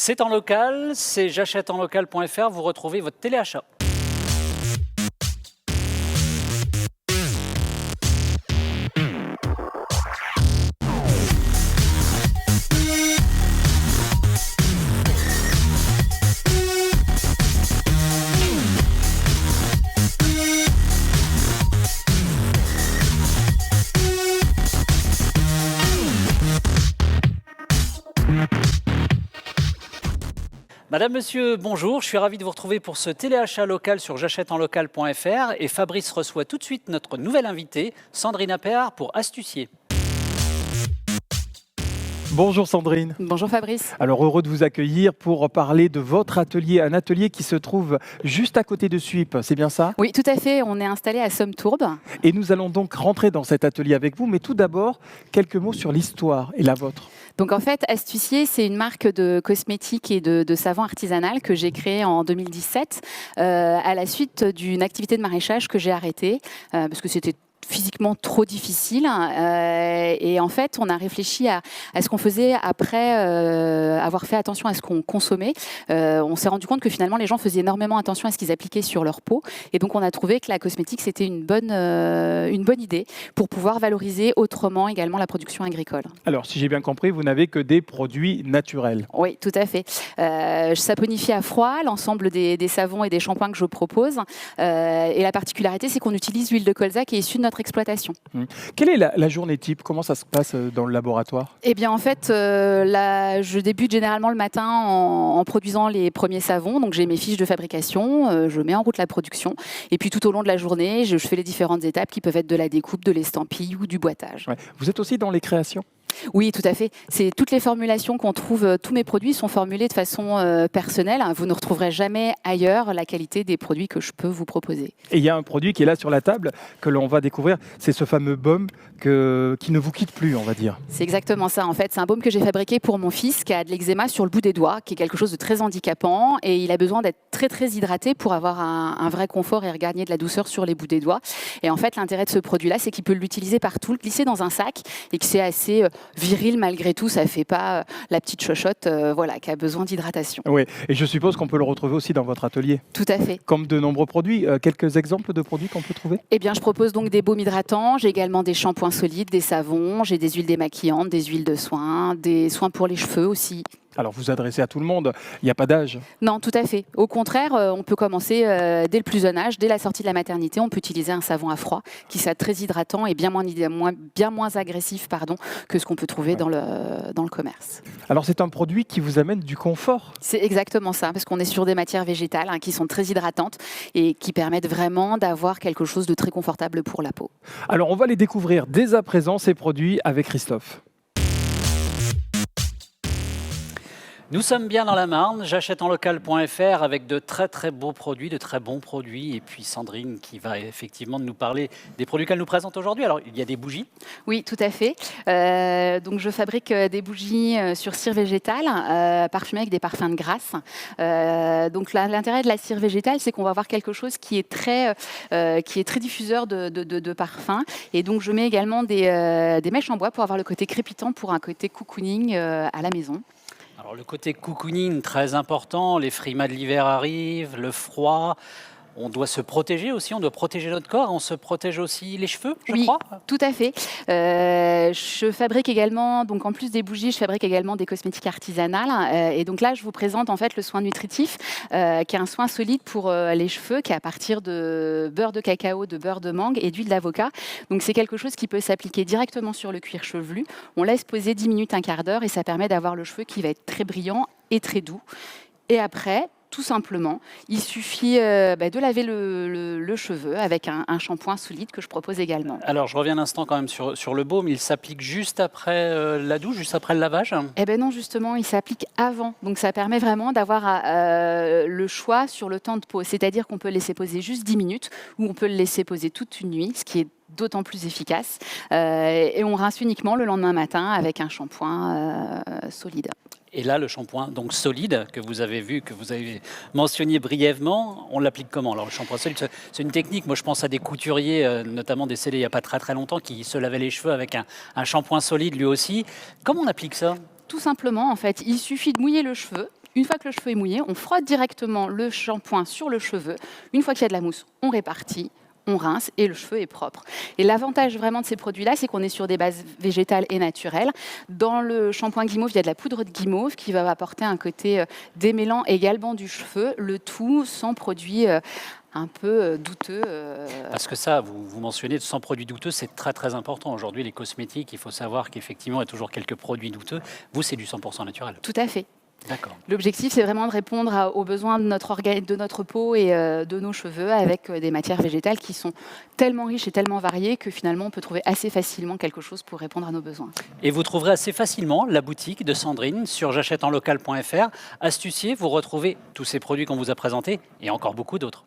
C'est en local, c'est j'achèteenlocal.fr, vous retrouvez votre téléachat. Madame, monsieur, bonjour. Je suis ravi de vous retrouver pour ce téléachat local sur j'achèteenlocal.fr et Fabrice reçoit tout de suite notre nouvelle invitée, Sandrine Appert pour Astucier. Bonjour Sandrine. Bonjour Fabrice. Alors heureux de vous accueillir pour parler de votre atelier, un atelier qui se trouve juste à côté de Suippes, c'est bien ça? Oui, tout à fait, on est installé à Somme-Tourbe. Et nous allons donc rentrer dans cet atelier avec vous, mais tout d'abord, quelques mots sur l'histoire et la vôtre. Donc en fait, Astucier, c'est une marque de cosmétiques et de savon artisanal que j'ai créée en 2017 à la suite d'une activité de maraîchage que j'ai arrêtée parce que c'était physiquement trop difficile et en fait on a réfléchi à ce qu'on faisait après avoir fait attention à ce qu'on consommait. On s'est rendu compte que finalement les gens faisaient énormément attention à ce qu'ils appliquaient sur leur peau et donc on a trouvé que la cosmétique c'était une bonne idée pour pouvoir valoriser autrement également la production agricole. Alors si j'ai bien compris, vous n'avez que des produits naturels. Oui, tout à fait. Je saponifie à froid l'ensemble des savons et des shampoings que je propose et la particularité c'est qu'on utilise l'huile de colza qui est issue de notre exploitation. Quelle est la journée type? Comment ça se passe dans le laboratoire? Eh bien en fait, je débute généralement le matin en produisant les premiers savons. Donc j'ai mes fiches de fabrication, je mets en route la production et puis tout au long de la journée, je fais les différentes étapes qui peuvent être de la découpe, de l'estampille ou du boitage. Ouais. Vous êtes aussi dans les créations? Oui, tout à fait. C'est toutes les formulations qu'on trouve, tous mes produits sont formulés de façon personnelle. Vous ne retrouverez jamais ailleurs la qualité des produits que je peux vous proposer. Et il y a un produit qui est là sur la table que l'on va découvrir, c'est ce fameux baume qui ne vous quitte plus, on va dire. C'est exactement ça. En fait, c'est un baume que j'ai fabriqué pour mon fils qui a de l'eczéma sur le bout des doigts, qui est quelque chose de très handicapant et il a besoin d'être très très hydraté pour avoir un vrai confort et regagner de la douceur sur les bouts des doigts. Et en fait, l'intérêt de ce produit-là, c'est qu'il peut l'utiliser partout, le glisser dans un sac et que c'est assez viril malgré tout, ça fait pas la petite chochotte qui a besoin d'hydratation. Oui, et je suppose qu'on peut le retrouver aussi dans votre atelier. Tout à fait. Comme de nombreux produits, quelques exemples de produits qu'on peut trouver? Eh bien, je propose donc des baumes hydratants, j'ai également des shampoings solides, des savons, j'ai des huiles démaquillantes, des huiles de soins, des soins pour les cheveux aussi. Alors vous adressez à tout le monde, il n'y a pas d'âge? Non, tout à fait. Au contraire, on peut commencer dès le plus jeune âge, dès la sortie de la maternité, on peut utiliser un savon à froid qui soit très hydratant et bien moins agressif que ce qu'on peut trouver dans le commerce. Alors c'est un produit qui vous amène du confort? C'est exactement ça, parce qu'on est sur des matières végétales qui sont très hydratantes et qui permettent vraiment d'avoir quelque chose de très confortable pour la peau. Alors on va les découvrir dès à présent, ces produits, avec Christophe. Nous sommes bien dans la Marne, j'achèteenlocal.fr avec de très très beaux produits, de très bons produits. Et puis Sandrine qui va effectivement nous parler des produits qu'elle nous présente aujourd'hui. Alors il y a des bougies. Oui, tout à fait. Donc je fabrique des bougies sur cire végétale, parfumées avec des parfums de grâce. Donc l'intérêt de la cire végétale, c'est qu'on va avoir quelque chose qui est très diffuseur de parfums. Et donc je mets également des mèches en bois pour avoir le côté crépitant, pour un côté cocooning à la maison. Alors le côté cocooning, très important, les frimas de l'hiver arrivent, le froid, on doit se protéger aussi, on doit protéger notre corps, on se protège aussi les cheveux, je crois. Oui, tout à fait. Je fabrique également, donc en plus des bougies, je fabrique également des cosmétiques artisanales. Et donc là, je vous présente en fait le soin nutritif, qui est un soin solide pour les cheveux, qui est à partir de beurre de cacao, de beurre de mangue et d'huile d'avocat. Donc c'est quelque chose qui peut s'appliquer directement sur le cuir chevelu. On laisse poser 10 minutes, un quart d'heure, et ça permet d'avoir le cheveu qui va être très brillant et très doux. Et après, tout simplement, il suffit de laver le cheveu avec un shampoing solide que je propose également. Alors, je reviens un instant quand même sur le baume. Il s'applique juste après la douche, juste après le lavage? Eh bien non, justement, il s'applique avant. Donc, ça permet vraiment d'avoir le choix sur le temps de pose. C'est-à-dire qu'on peut le laisser poser juste 10 minutes ou on peut le laisser poser toute une nuit, ce qui est d'autant plus efficace. Et on rince uniquement le lendemain matin avec un shampoing solide. Et là, le shampoing donc solide que vous avez vu, que vous avez mentionné brièvement, on l'applique comment? Alors le shampoing solide, c'est une technique. Moi, je pense à des couturiers, notamment décédés il n'y a pas très très longtemps, qui se lavaient les cheveux avec un shampoing solide lui aussi. Comment on applique ça? Tout simplement, en fait, il suffit de mouiller le cheveu Une fois que le cheveu est mouillé, on frotte directement le shampoing sur le cheveu. Une fois qu'il y a de la mousse, on répartit, on rince et le cheveu est propre. Et l'avantage vraiment de ces produits-là, c'est qu'on est sur des bases végétales et naturelles. Dans le shampoing guimauve, il y a de la poudre de guimauve qui va apporter un côté démêlant également du cheveu, le tout sans produits un peu douteux. Parce que ça, vous mentionnez sans produits douteux, c'est très très important. Aujourd'hui, les cosmétiques, il faut savoir qu'effectivement, il y a toujours quelques produits douteux. Vous, c'est du 100% naturel. Tout à fait. D'accord. L'objectif, c'est vraiment de répondre aux besoins de notre peau et de nos cheveux avec des matières végétales qui sont tellement riches et tellement variées que finalement, on peut trouver assez facilement quelque chose pour répondre à nos besoins. Et vous trouverez assez facilement la boutique de Sandrine sur j'achèteenlocal.fr. Astucier, vous retrouvez tous ces produits qu'on vous a présentés et encore beaucoup d'autres.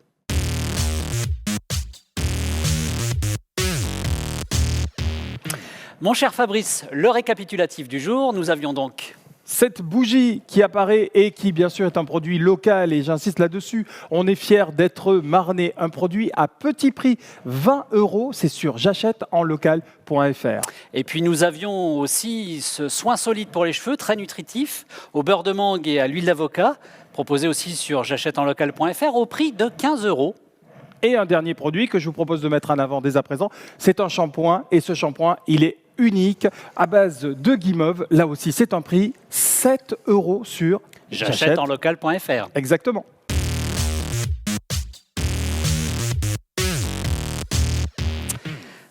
Mon cher Fabrice, le récapitulatif du jour, nous avions donc... Cette bougie qui apparaît et qui, bien sûr, est un produit local, et j'insiste là-dessus, on est fiers d'être marnais. Un produit à petit prix, 20 €, c'est sur j'achèteenlocal.fr. Et puis nous avions aussi ce soin solide pour les cheveux, très nutritif, au beurre de mangue et à l'huile d'avocat, proposé aussi sur j'achèteenlocal.fr au prix de 15 €. Et un dernier produit que je vous propose de mettre en avant dès à présent, c'est un shampoing. Et ce shampoing, il est unique, à base de guimauve. Là aussi, c'est un prix 7 € sur j'achèteenlocal.fr. Exactement.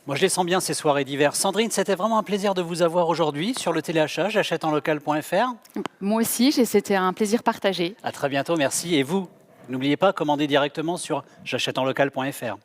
Moi, je les sens bien ces soirées d'hiver. Sandrine, c'était vraiment un plaisir de vous avoir aujourd'hui sur le téléachat j'achèteenlocal.fr. Moi aussi, c'était un plaisir partagé. À très bientôt, merci. Et vous, n'oubliez pas, commandez directement sur j'achèteenlocal.fr.